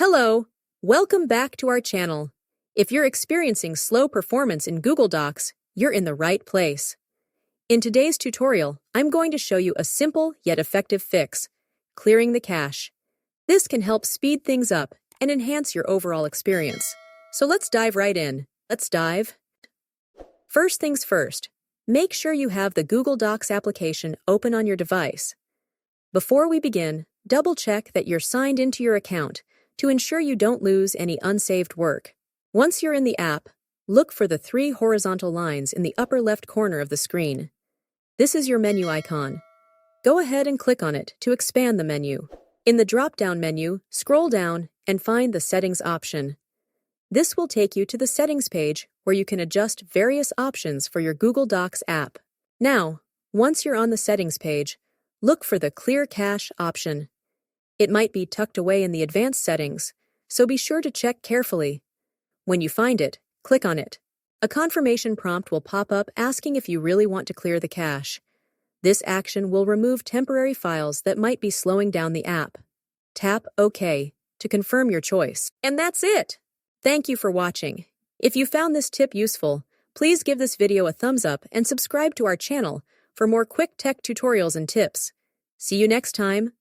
Hello, welcome back to our channel. If you're experiencing slow performance in Google Docs, you're in the right place. In today's tutorial, I'm going to show you a simple yet effective fix, clearing the cache. This can help speed things up and enhance your overall experience. So let's dive right in. First things first, make sure you have the Google Docs application open on your device. Before we begin, double-check that you're signed into your account to ensure you don't lose any unsaved work. Once you're in the app, look for the 3 horizontal lines in the upper left corner of the screen. This is your menu icon. Go ahead and click on it to expand the menu. In the drop-down menu, scroll down and find the Settings option. This will take you to the Settings page where you can adjust various options for your Google Docs app. Now, once you're on the Settings page, look for the Clear Cache option. It might be tucked away in the advanced settings, so be sure to check carefully. When you find it, click on it. A confirmation prompt will pop up asking if you really want to clear the cache. This action will remove temporary files that might be slowing down the app. Tap OK to confirm your choice. And that's it! Thank you for watching. If you found this tip useful, please give this video a thumbs up and subscribe to our channel for more quick tech tutorials and tips. See you next time.